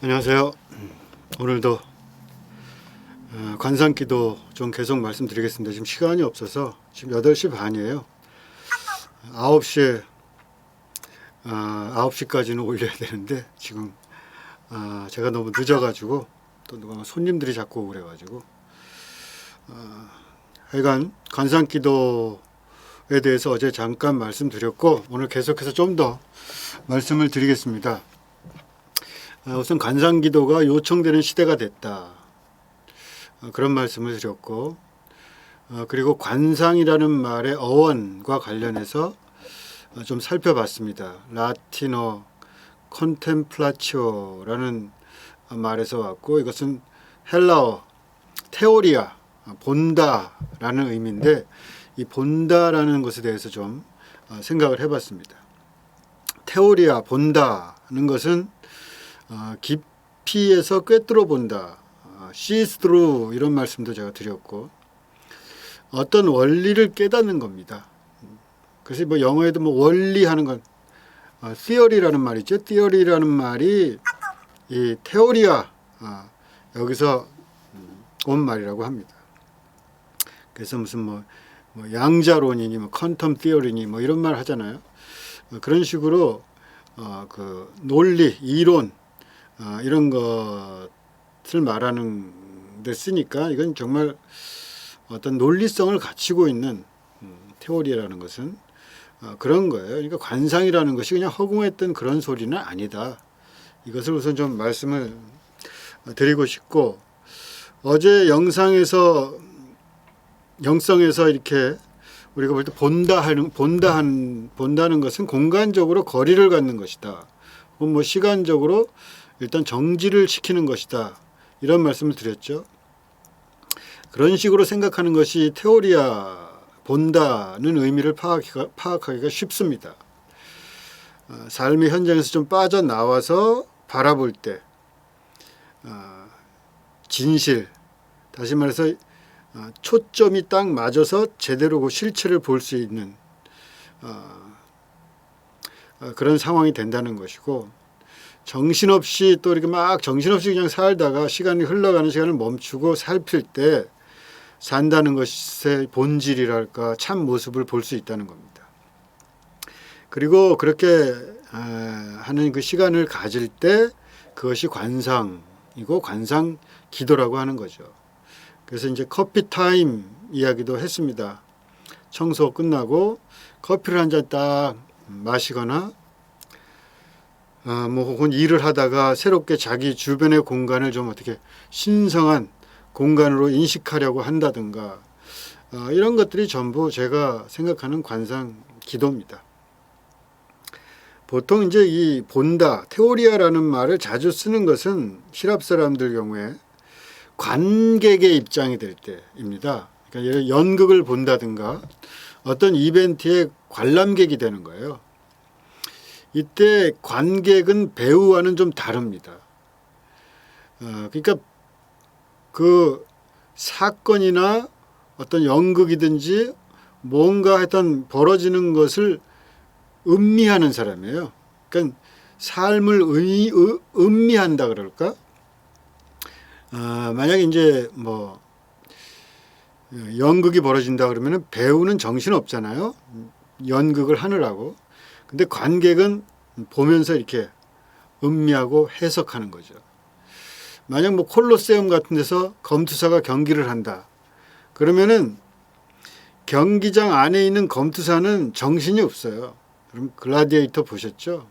안녕하세요. 오늘도 관상기도 좀 계속 말씀드리겠습니다. 지금 시간이 없어서 지금 8시 반이에요. 9시에 9시까지는 올려야 되는데 지금 제가 너무 늦어가지고 또 누가 손님들이 자꾸 오고 그래가지고 하여간 관상기도에 대해서 어제 잠깐 말씀드렸고 오늘 계속해서 좀 더 말씀을 드리겠습니다. 우선 관상기도가 요청되는 시대가 됐다. 그런 말씀을 드렸고 그리고 관상이라는 말의 어원과 관련해서 좀 살펴봤습니다. 라틴어 컨템플라치오라는 말에서 왔고 이것은 헬라어 테오리아 본다라는 의미인데 이 본다라는 것에 대해서 좀 생각을 해봤습니다. 테오리아 본다는 것은 깊이에서 꿰뚫어 본다, see through 이런 말씀도 제가 드렸고 어떤 원리를 깨닫는 겁니다. 그래서 뭐 영어에도 뭐 원리 하는 건 theory라는 말이죠. theory라는 말이 이 테오리아 여기서 온 말이라고 합니다. 그래서 무슨 뭐 양자론이니 뭐 퀀텀 티어리니 뭐 이런 말 하잖아요. 그런 식으로 그 논리, 이론 이런 것을 말하는 데 쓰니까 이건 정말 어떤 논리성을 갖추고 있는 테오리라는 것은 그런 거예요. 그러니까 관상이라는 것이 그냥 허공했던 그런 소리는 아니다. 이것을 우선 좀 말씀을 드리고 싶고 어제 영성에서 이렇게 우리가 볼 때 본다는 것은 공간적으로 거리를 갖는 것이다. 혹은 뭐 시간적으로 일단 정지를 시키는 것이다. 이런 말씀을 드렸죠. 그런 식으로 생각하는 것이 테오리아 본다는 의미를 파악하기가 쉽습니다. 삶의 현장에서 좀 빠져나와서 바라볼 때 진실, 다시 말해서 초점이 딱 맞아서 제대로 그 실체를 볼 수 있는 그런 상황이 된다는 것이고 정신없이 또 이렇게 막 정신없이 그냥 살다가 시간이 흘러가는 시간을 멈추고 살필 때 산다는 것의 본질이랄까 참 모습을 볼 수 있다는 겁니다. 그리고 그렇게 하는 그 시간을 가질 때 그것이 관상이고 관상 기도라고 하는 거죠. 그래서 이제 커피 타임 이야기도 했습니다. 청소 끝나고 커피를 한 잔 딱 마시거나 뭐 혹은 일을 하다가 새롭게 자기 주변의 공간을 좀 어떻게 신성한 공간으로 인식하려고 한다든가 이런 것들이 전부 제가 생각하는 관상 기도입니다. 보통 이제 이 본다, 테오리아라는 말을 자주 쓰는 것은希腊 사람들 경우에 관객의 입장이 될 때입니다. 그러니까 연극을 본다든가 어떤 이벤트의 관람객이 되는 거예요. 이때 관객은 배우와는 좀 다릅니다. 그러니까 그 사건이나 어떤 연극이든지 뭔가 하여튼 벌어지는 것을 음미하는 사람이에요. 그러니까 삶을 음미한다 그럴까? 만약에 이제 뭐 연극이 벌어진다 그러면은 배우는 정신 없잖아요. 연극을 하느라고. 근데 관객은 보면서 이렇게 음미하고 해석하는 거죠. 만약 뭐 콜로세움 같은 데서 검투사가 경기를 한다. 그러면은 경기장 안에 있는 검투사는 정신이 없어요. 그럼 글라디에이터 보셨죠?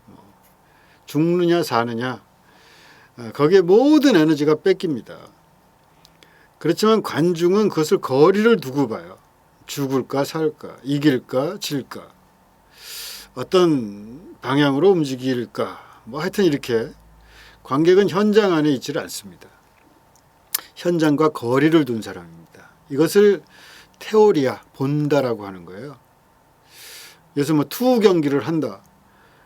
죽느냐 사느냐. 거기에 모든 에너지가 뺏깁니다. 그렇지만 관중은 그것을 거리를 두고 봐요. 죽을까 살까, 이길까 질까, 어떤 방향으로 움직일까, 뭐 하여튼 이렇게 관객은 현장 안에 있지를 않습니다. 현장과 거리를 둔 사람입니다. 이것을 테오리아, 본다라고 하는 거예요. 그래서 뭐 투구 경기를 한다.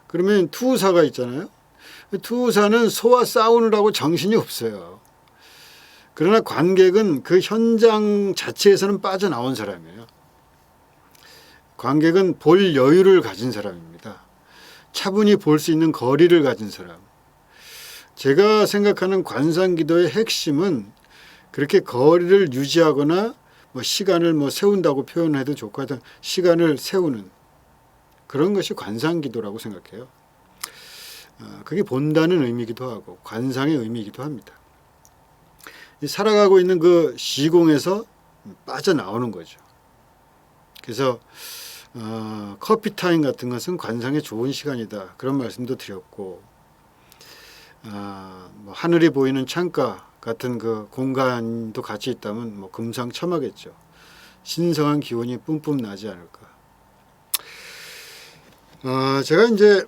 그러면 투구사가 있잖아요. 투구사는 소와 싸우느라고 정신이 없어요. 그러나 관객은 그 현장 자체에서는 빠져나온 사람이에요. 관객은 볼 여유를 가진 사람입니다. 차분히 볼 수 있는 거리를 가진 사람. 제가 생각하는 관상기도의 핵심은 그렇게 거리를 유지하거나 뭐 시간을 뭐 세운다고 표현해도 좋고 하여튼 시간을 세우는 그런 것이 관상기도라고 생각해요. 그게 본다는 의미이기도 하고 관상의 의미이기도 합니다. 살아가고 있는 그 시공에서 빠져나오는 거죠. 그래서 커피 타임 같은 것은 관상에 좋은 시간이다 그런 말씀도 드렸고, 뭐 하늘이 보이는 창가 같은 그 공간도 같이 있다면 뭐 금상첨화겠죠. 신성한 기운이 뿜뿜 나지 않을까. 제가 이제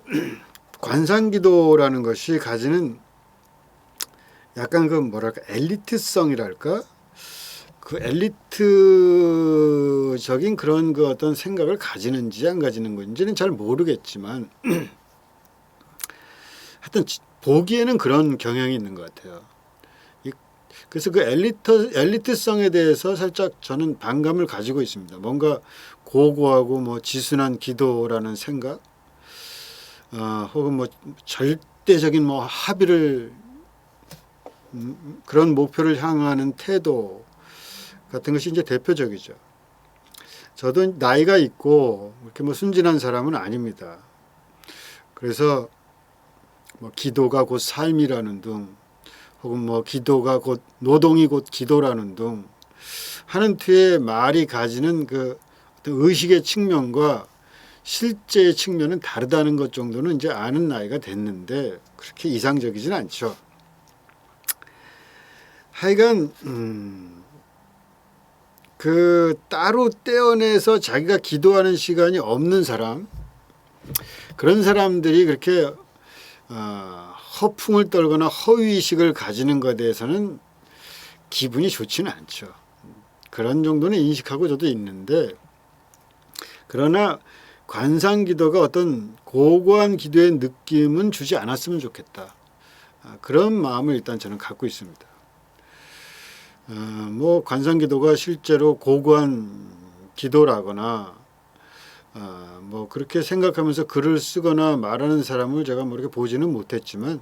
관상기도라는 것이 가지는 약간 그 뭐랄까 엘리트성이랄까, 그 엘리트적인 그런 그 어떤 생각을 가지는지 안 가지는 건지는 잘 모르겠지만 하여튼 보기에는 그런 경향이 있는 것 같아요. 그래서 그 엘리트성에 대해서 살짝 저는 반감을 가지고 있습니다. 뭔가 고고하고 뭐 지순한 기도라는 생각, 혹은 뭐 절대적인 뭐 합의를 그런 목표를 향하는 태도 같은 것이 이제 대표적이죠. 저도 나이가 있고 이렇게 뭐 순진한 사람은 아닙니다. 그래서 뭐 기도가 곧 삶이라는 등, 혹은 뭐 기도가 곧 노동이 곧 기도라는 등 하는 뒤에 말이 가지는 그 어떤 의식의 측면과 실제의 측면은 다르다는 것 정도는 이제 아는 나이가 됐는데 그렇게 이상적이진 않죠. 하여간 그 따로 떼어내서 자기가 기도하는 시간이 없는 사람, 그런 사람들이 그렇게 허풍을 떨거나 허위의식을 가지는 것에 대해서는 기분이 좋지는 않죠. 그런 정도는 인식하고 저도 있는데, 그러나 관상기도가 어떤 고고한 기도의 느낌은 주지 않았으면 좋겠다. 그런 마음을 일단 저는 갖고 있습니다. 뭐 관상기도가 실제로 고고한 기도라거나 뭐 그렇게 생각하면서 글을 쓰거나 말하는 사람을 제가 뭐 이렇게 보지는 못했지만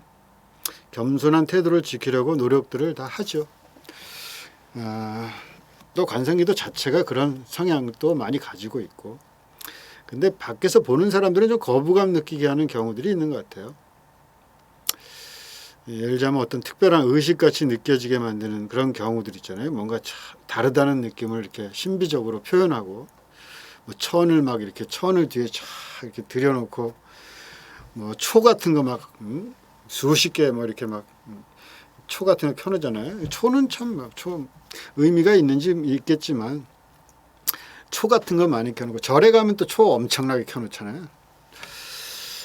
겸손한 태도를 지키려고 노력들을 다 하죠. 또 관상기도 자체가 그런 성향도 많이 가지고 있고, 근데 밖에서 보는 사람들은 좀 거부감 느끼게 하는 경우들이 있는 것 같아요. 예를 들자면 어떤 특별한 의식같이 느껴지게 만드는 그런 경우들 있잖아요. 뭔가 다르다는 느낌을 이렇게 신비적으로 표현하고, 뭐 천을 막 이렇게 천을 뒤에 쫙 이렇게 들여놓고 뭐 초 같은 거 막 수십 개 뭐 이렇게 막 초 같은 거 켜놓잖아요. 초는 참 막 초 의미가 있는지 있겠지만 초 같은 거 많이 켜놓고, 절에 가면 또 초 엄청나게 켜놓잖아요.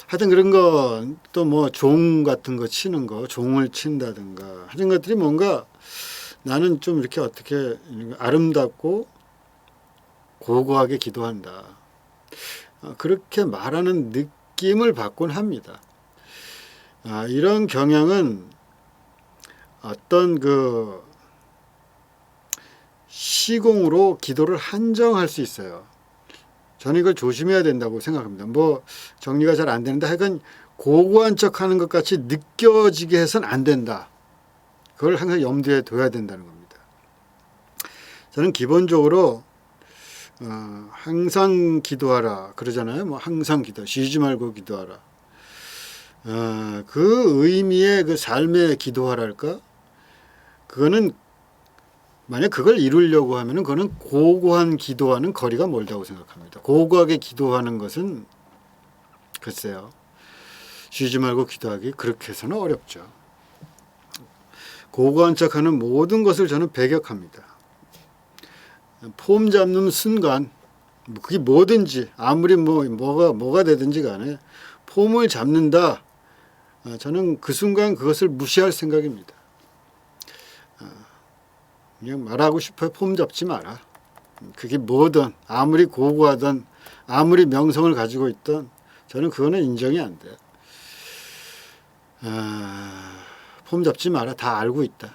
하여튼 그런 거, 또 뭐 종 같은 거 치는 거, 종을 친다든가 하는 것들이 뭔가 나는 좀 이렇게 어떻게 아름답고 고고하게 기도한다, 그렇게 말하는 느낌을 받곤 합니다. 이런 경향은 어떤 그 시공으로 기도를 한정할 수 있어요. 저는 이걸 조심해야 된다고 생각합니다. 뭐 정리가 잘 안 되는데 하여간 고고한 척하는 것 같이 느껴지게 해서는 안 된다. 그걸 항상 염두에 둬야 된다는 겁니다. 저는 기본적으로 항상 기도하라 그러잖아요. 뭐 항상 기도, 쉬지 말고 기도하라. 그 의미의 그 삶의 기도하랄까? 그거는 만약 그걸 이루려고 하면은 그거는 고고한 기도와는 거리가 멀다고 생각합니다. 고고하게 기도하는 것은 글쎄요, 쉬지 말고 기도하기 그렇게 해서는 어렵죠. 고고한 척하는 모든 것을 저는 배격합니다. 폼 잡는 순간, 그게 뭐든지 아무리 뭐가 되든지 간에 폼을 잡는다, 저는 그 순간 그것을 무시할 생각입니다. 그냥 말하고 싶어요. 폼 잡지 마라. 그게 뭐든 아무리 고고하든 아무리 명성을 가지고 있든 저는 그거는 인정이 안 돼요. 폼 잡지 마라. 다 알고 있다.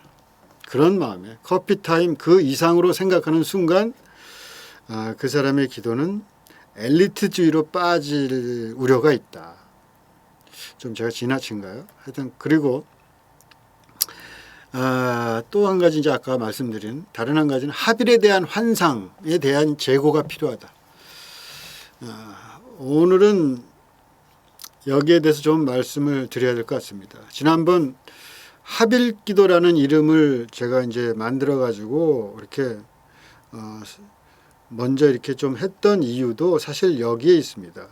그런 마음에 커피타임 그 이상으로 생각하는 순간 그 사람의 기도는 엘리트주의로 빠질 우려가 있다. 좀 제가 지나친가요? 하여튼 그리고 또 한 가지 이제 아까 말씀드린 다른 한 가지는 하빌에 대한 환상에 대한 재고가 필요하다. 오늘은 여기에 대해서 좀 말씀을 드려야 될 것 같습니다. 지난번 하빌 기도라는 이름을 제가 이제 만들어 가지고 이렇게 먼저 이렇게 좀 했던 이유도 사실 여기에 있습니다.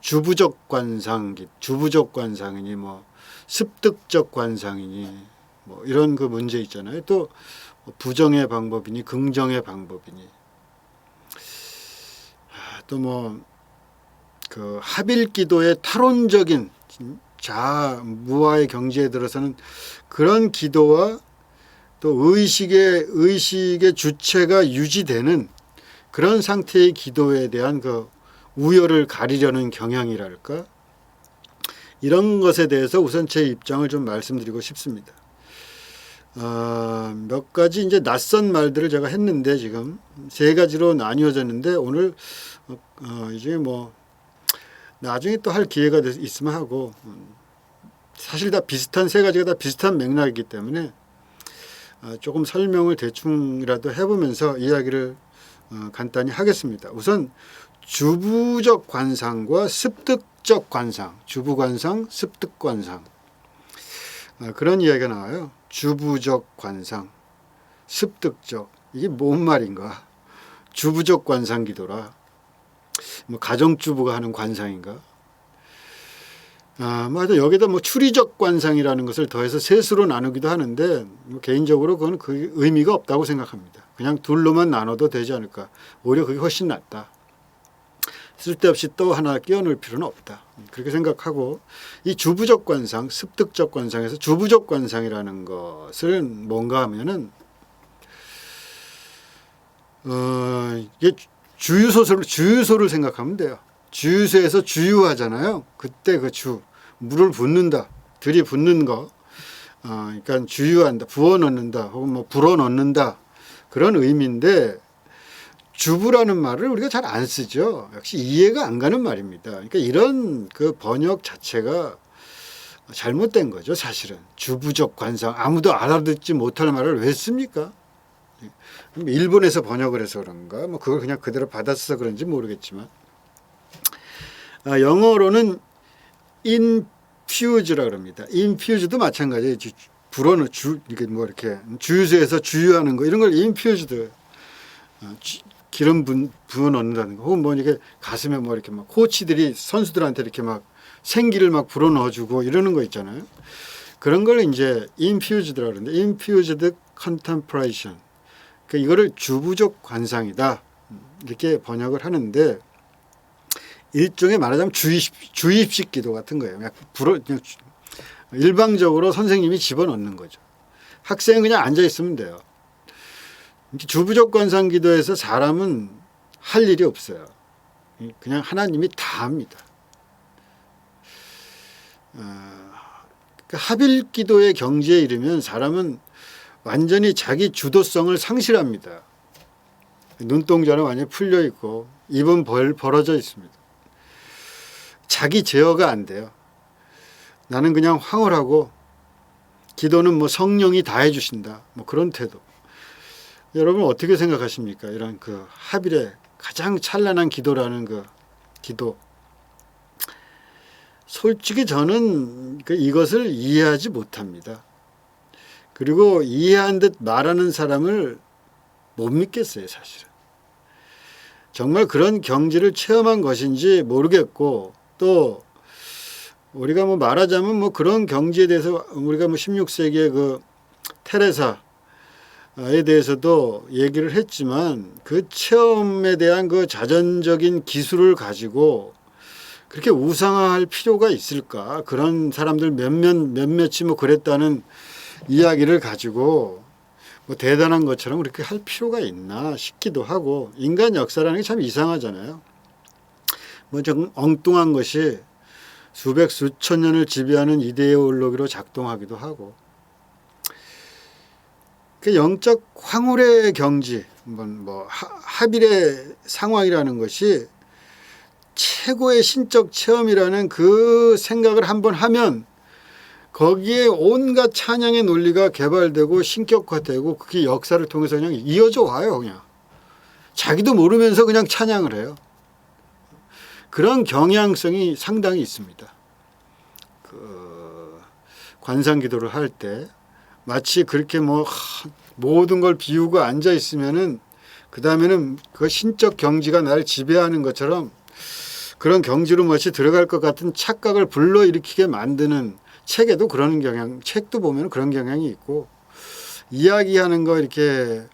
주부적 관상이니 뭐 습득적 관상이니 뭐 이런 그 문제 있잖아요. 또 부정의 방법이니 긍정의 방법이니 또 뭐 그 하빌 기도의 타론적인 무아의 경지에 들어서는 그런 기도와 또 의식의 주체가 유지되는 그런 상태의 기도에 대한 그 우열을 가리려는 경향이랄까, 이런 것에 대해서 우선 제 입장을 좀 말씀드리고 싶습니다. 몇 가지 이제 낯선 말들을 제가 했는데 지금 세 가지로 나뉘어졌는데 오늘 이제 뭐 나중에 또 할 기회가 있으면 하고, 사실 다 비슷한 세 가지가 다 비슷한 맥락이기 때문에 조금 설명을 대충이라도 해보면서 이야기를 간단히 하겠습니다. 우선 주부적 관상과 습득적 관상, 주부관상, 습득관상, 그런 이야기가 나와요. 주부적 관상, 습득적, 이게 뭔 말인가? 주부적 관상 기도라, 뭐 가정주부가 하는 관상인가? 맞아. 여기다 뭐 추리적 관상이라는 것을 더해서 셋으로 나누기도 하는데 뭐 개인적으로 그건 그 의미가 없다고 생각합니다. 그냥 둘로만 나눠도 되지 않을까? 오히려 그게 훨씬 낫다. 쓸데없이 또 하나 끼워넣을 필요는 없다. 그렇게 생각하고, 이 주부적 관상, 습득적 관상에서 주부적 관상이라는 것을 뭔가 하면은 이게 주유소를 생각하면 돼요. 주유소에서 주유하잖아요. 그때 그 물을 붓는다, 들이붓는 거, 그러니까 주유한다, 부어 넣는다, 혹은 뭐 불어 넣는다, 그런 의미인데, 주부라는 말을 우리가 잘 안 쓰죠. 역시 이해가 안 가는 말입니다. 그러니까 이런 그 번역 자체가 잘못된 거죠, 사실은. 주부적 관상, 아무도 알아듣지 못할 말을 왜 씁니까? 일본에서 번역을 해서 그런가? 뭐 그걸 그냥 그대로 받아서 그런지 모르겠지만, 영어로는 infuse라 그럽니다. infuse도 마찬가지예요. 불어는 이게 뭐 이렇게 주유소에서 주유하는 거, 이런 걸 infused, 기름 부어 넣는다는 거, 혹은 뭐 이렇게 가슴에 뭐 이렇게 막 코치들이 선수들한테 이렇게 막 생기를 막 불어 넣어주고 이러는 거 있잖아요. 그런 걸 이제 infused라 그러는데, infused contemplation, 그 이거를 주부적 관상이다, 이렇게 번역을 하는데, 일종의 말하자면 주입식 기도 같은 거예요. 그냥 일방적으로 선생님이 집어넣는 거죠. 학생은 그냥 앉아 있으면 돼요. 주부적 관상 기도에서 사람은 할 일이 없어요. 그냥 하나님이 다 합니다. 하빌 기도의 경지에 이르면 사람은 완전히 자기 주도성을 상실합니다. 눈동자는 완전히 풀려 있고 입은 벌어져 있습니다. 자기 제어가 안 돼요. 나는 그냥 황홀하고, 기도는 뭐 성령이 다 해주신다, 뭐 그런 태도. 여러분 어떻게 생각하십니까? 이런 그 하빌의 가장 찬란한 기도라는 그 기도. 솔직히 저는 이것을 이해하지 못합니다. 그리고 이해한 듯 말하는 사람을 못 믿겠어요, 사실은. 정말 그런 경지를 체험한 것인지 모르겠고, 또 우리가 뭐 말하자면 뭐 그런 경지에 대해서 우리가 뭐 16세기의 그 테레사에 대해서도 얘기를 했지만, 그 체험에 대한 그 자전적인 기술을 가지고 그렇게 우상화할 필요가 있을까? 그런 사람들 몇몇이 뭐 그랬다는 이야기를 가지고 뭐 대단한 것처럼 그렇게 할 필요가 있나 싶기도 하고, 인간 역사라는 게 참 이상하잖아요. 뭐 좀 엉뚱한 것이 수백 수천 년을 지배하는 이데올로기로 작동하기도 하고, 그 영적 황홀의 경지, 뭐 하빌의 상황이라는 것이 최고의 신적 체험이라는 그 생각을 한번 하면 거기에 온갖 찬양의 논리가 개발되고 신격화되고 그게 역사를 통해서 그냥 이어져 와요. 그냥 자기도 모르면서 그냥 찬양을 해요. 그런 경향성이 상당히 있습니다. 그 관상 기도를 할 때 마치 그렇게 뭐 모든 걸 비우고 앉아 있으면은 그 다음에는 그 신적 경지가 나를 지배하는 것처럼 그런 경지로 마치 들어갈 것 같은 착각을 불러일으키게 만드는 책에도 그런 경향, 책도 보면 그런 경향이 있고 이야기하는 거 이렇게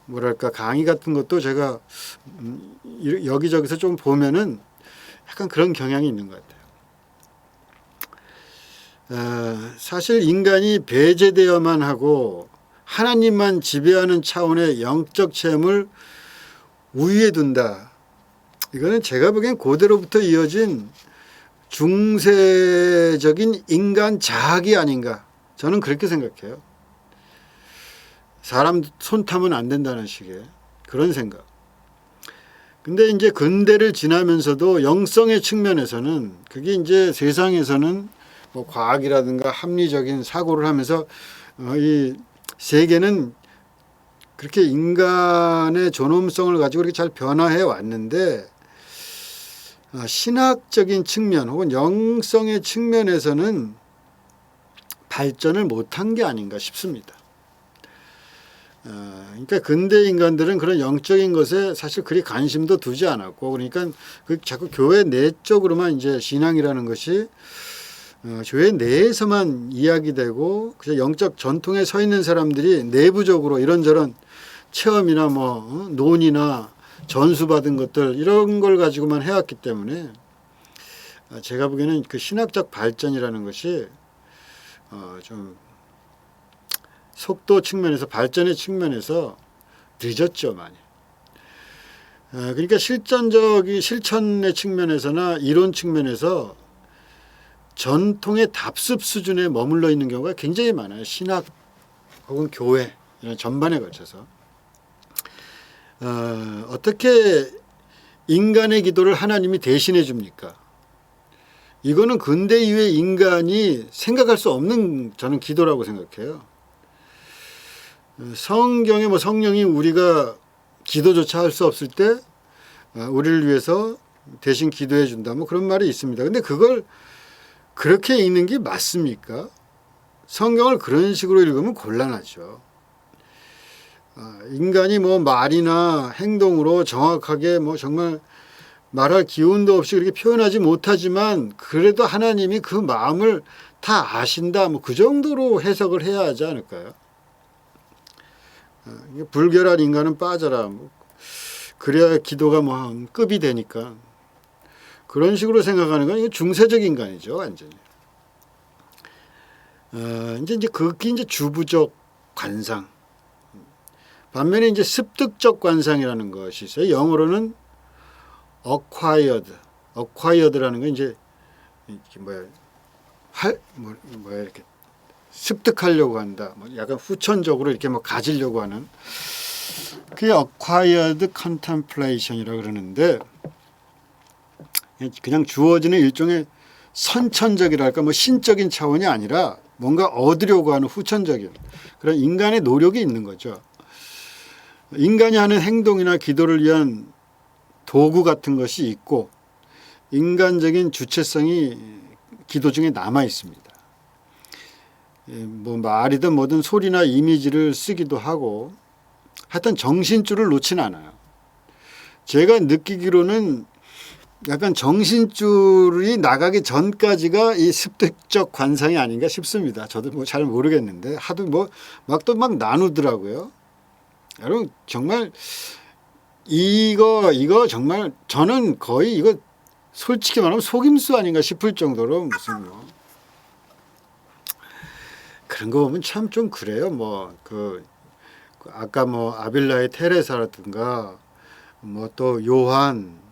뭐랄까 강의 같은 것도 제가 여기저기서 좀 보면은 약간 그런 경향이 있는 것 같아요. 사실 인간이 배제되어만 하고 하나님만 지배하는 차원의 영적 체험을 우위에 둔다. 이거는 제가 보기엔 고대로부터 이어진 중세적인 인간 자학이 아닌가. 저는 그렇게 생각해요. 사람 손 타면 안 된다는 식의 그런 생각. 근데 이제 근대를 지나면서도 영성의 측면에서는 그게 이제 세상에서는 뭐 과학이라든가 합리적인 사고를 하면서 이 세계는 그렇게 인간의 존엄성을 가지고 이렇게 잘 변화해 왔는데 신학적인 측면 혹은 영성의 측면에서는 발전을 못한 게 아닌가 싶습니다. 그러니까 근대 인간들은 그런 영적인 것에 사실 그리 관심도 두지 않았고 그러니까 그 자꾸 교회 내적으로만 이제 신앙이라는 것이 교회 내에서만 이야기되고 그냥 영적 전통에 서 있는 사람들이 내부적으로 이런저런 체험이나 뭐 논의나 전수받은 것들 이런 걸 가지고만 해왔기 때문에 제가 보기에는 그 신학적 발전이라는 것이 좀 속도 측면에서 발전의 측면에서 늦었죠 많이. 그러니까 실천의 측면에서나 이론 측면에서 전통의 답습 수준에 머물러 있는 경우가 굉장히 많아요. 신학 혹은 교회 이런 전반에 걸쳐서. 어떻게 인간의 기도를 하나님이 대신해 줍니까? 이거는 근대 이후의 인간이 생각할 수 없는 저는 기도라고 생각해요. 성경에 뭐 성령이 우리가 기도조차 할 수 없을 때 우리를 위해서 대신 기도해 준다. 뭐 그런 말이 있습니다. 근데 그걸 그렇게 읽는 게 맞습니까? 성경을 그런 식으로 읽으면 곤란하죠. 인간이 뭐 말이나 행동으로 정확하게 뭐 정말 말할 기운도 없이 그렇게 표현하지 못하지만 그래도 하나님이 그 마음을 다 아신다. 뭐 그 정도로 해석을 해야 하지 않을까요? 불결한 인간은 빠져라. 뭐 그래야 기도가 뭐 급이 되니까. 그런 식으로 생각하는 건 중세적 인간이죠, 완전히. 이제 극히 이제 주부적 관상. 반면에 이제 습득적 관상이라는 것이 있어요. 영어로는 acquired라는 건 이제 이렇게 습득하려고 한다. 뭐 약간 후천적으로 이렇게 뭐 가지려고 하는 그게 acquired contemplation이라고 그러는데 그냥 주어지는 일종의 선천적이랄까 뭐 신적인 차원이 아니라 뭔가 얻으려고 하는 후천적인 그런 인간의 노력이 있는 거죠. 인간이 하는 행동이나 기도를 위한 도구 같은 것이 있고 인간적인 주체성이 기도 중에 남아 있습니다. 뭐 말이든 뭐든 소리나 이미지를 쓰기도 하고 하여튼 정신줄을 놓진 않아요. 제가 느끼기로는 약간 정신줄이 나가기 전까지가 이 습득적 관상이 아닌가 싶습니다. 저도 뭐 잘 모르겠는데 하도 뭐 막 또 막 나누더라고요. 여러분 정말 이거 정말 저는 거의 이거 솔직히 말하면 속임수 아닌가 싶을 정도로 무슨 뭐 그런 거 보면 참 좀 그래요. 뭐 아까 뭐 아빌라의 테레사라든가 뭐 또 요한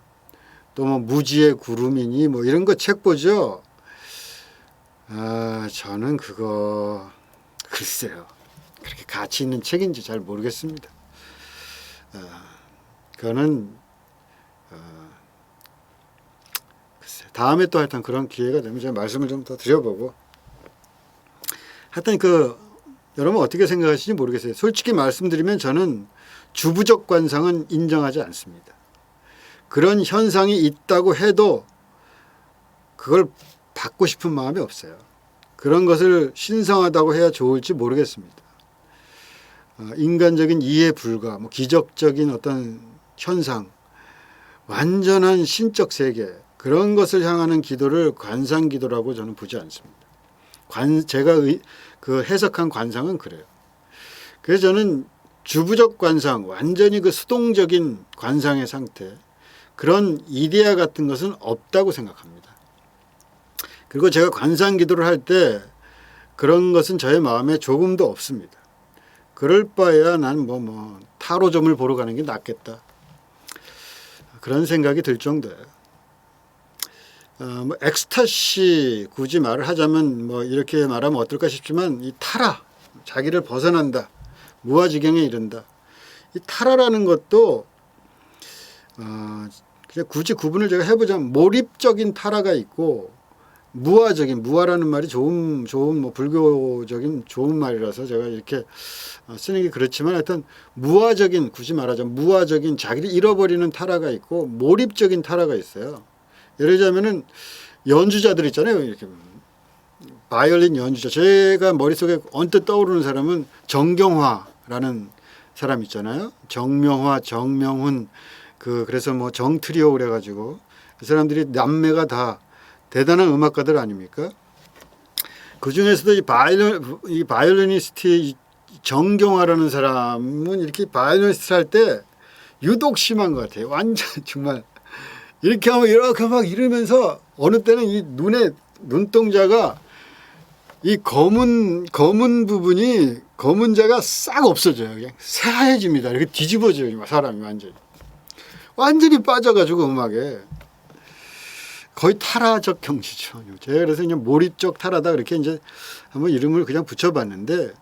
또 뭐 무지의 구름이니 뭐 이런 거 책 보죠. 저는 그거 글쎄요. 그렇게 가치 있는 책인지 잘 모르겠습니다. 그거는 글쎄 다음에 또 하여튼 그런 기회가 되면 제가 말씀을 좀 더 드려보고 하여튼 여러분 어떻게 생각하시는지 모르겠어요. 솔직히 말씀드리면 저는 주부적 관상은 인정하지 않습니다. 그런 현상이 있다고 해도 그걸 받고 싶은 마음이 없어요. 그런 것을 신성하다고 해야 좋을지 모르겠습니다. 인간적인 이해 불가, 기적적인 어떤 현상, 완전한 신적 세계, 그런 것을 향하는 기도를 관상기도라고 저는 보지 않습니다. 제가 해석한 관상은 그래요. 그래서 저는 주부적 관상, 완전히 수동적인 관상의 상태, 그런 이데아 같은 것은 없다고 생각합니다. 그리고 제가 관상기도를 할 때 그런 것은 저의 마음에 조금도 없습니다. 그럴 바에야 난 타로점을 보러 가는 게 낫겠다. 그런 생각이 들 정도예요. 엑스타시 굳이 말을 하자면 이렇게 말하면 어떨까 싶지만 이 타라, 자기를 벗어난다, 무아지경에 이른다. 이 타라라는 것도 그냥 굳이 구분을 제가 해보자면 몰입적인 타라가 있고 무아라는 말이 좋은 불교적인 좋은 말이라서 제가 이렇게 쓰는 게 그렇지만 하여튼 굳이 말하자면 무아적인 자기를 잃어버리는 타라가 있고 몰입적인 타라가 있어요. 예를 들자면은 연주자들 있잖아요. 이렇게 바이올린 연주자. 제가 머릿속에 언뜻 떠오르는 사람은 정경화라는 사람 있잖아요. 정명화, 정명훈, 그래서 정트리오 그래가지고 그 사람들이 남매가 다 대단한 음악가들 아닙니까? 그 중에서도 이 바이올리니스트 정경화라는 사람은 이렇게 바이올리니스트 할 때 유독 심한 것 같아요. 완전 정말 이렇게 하면 이렇게 막 이러면서 어느 때는 이 눈동자가 이 검은 부분이 검은자가 싹 없어져요. 그냥 새하얘집니다. 이렇게 뒤집어져요. 사람이 완전히 빠져가지고 음악에 거의 타라적 경지죠. 제가 그래서 그냥 몰입적 타라다 그렇게 이제 한번 이름을 그냥 붙여봤는데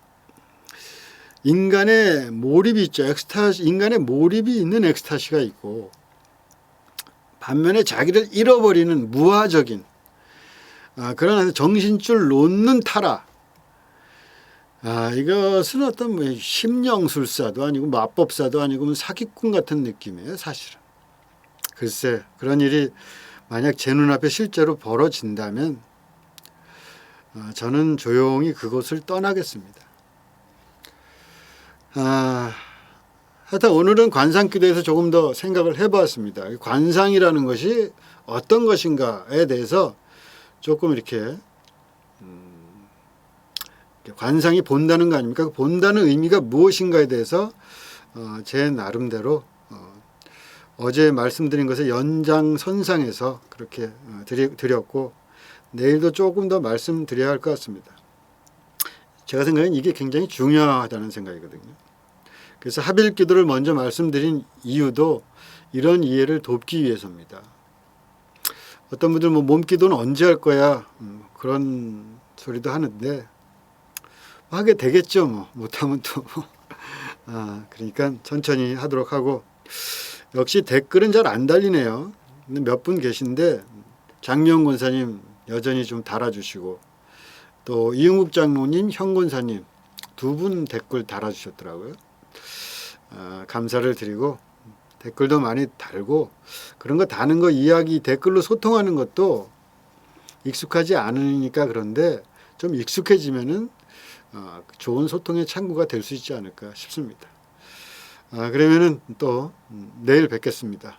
인간의 몰입이 있죠. 인간의 몰입이 있는 엑스타시가 있고 반면에 자기를 잃어버리는 무아적인 그런 정신줄 놓는 타라. 이것은 어떤 심령술사도 아니고 마법사도 아니고 사기꾼 같은 느낌이에요. 사실은. 글쎄 그런 일이 만약 제 눈앞에 실제로 벌어진다면 저는 조용히 그곳을 떠나겠습니다. 하여튼 오늘은 관상기도에서 조금 더 생각을 해보았습니다. 관상이라는 것이 어떤 것인가에 대해서 조금 이렇게 관상이 본다는 거 아닙니까? 본다는 의미가 무엇인가에 대해서 제 나름대로 어제 말씀드린 것의 연장선상에서 그렇게 드렸고 내일도 조금 더 말씀드려야 할 것 같습니다. 제가 생각엔 이게 굉장히 중요하다는 생각이거든요. 그래서 합일 기도를 먼저 말씀드린 이유도 이런 이해를 돕기 위해서입니다. 어떤 분들 몸기도는 언제 할 거야 그런 소리도 하는데 하게 되겠죠. 못하면 또 그러니까 천천히 하도록 하고 역시 댓글은 잘 안 달리네요. 몇 분 계신데 장미영 권사님 여전히 좀 달아주시고 또 이응국 장로님, 형 권사님 두 분 댓글 달아주셨더라고요. 감사를 드리고 댓글도 많이 달고 그런 거 다는 거 이야기 댓글로 소통하는 것도 익숙하지 않으니까 그런데 좀 익숙해지면은 좋은 소통의 창구가 될 수 있지 않을까 싶습니다. 그러면은 또 내일 뵙겠습니다.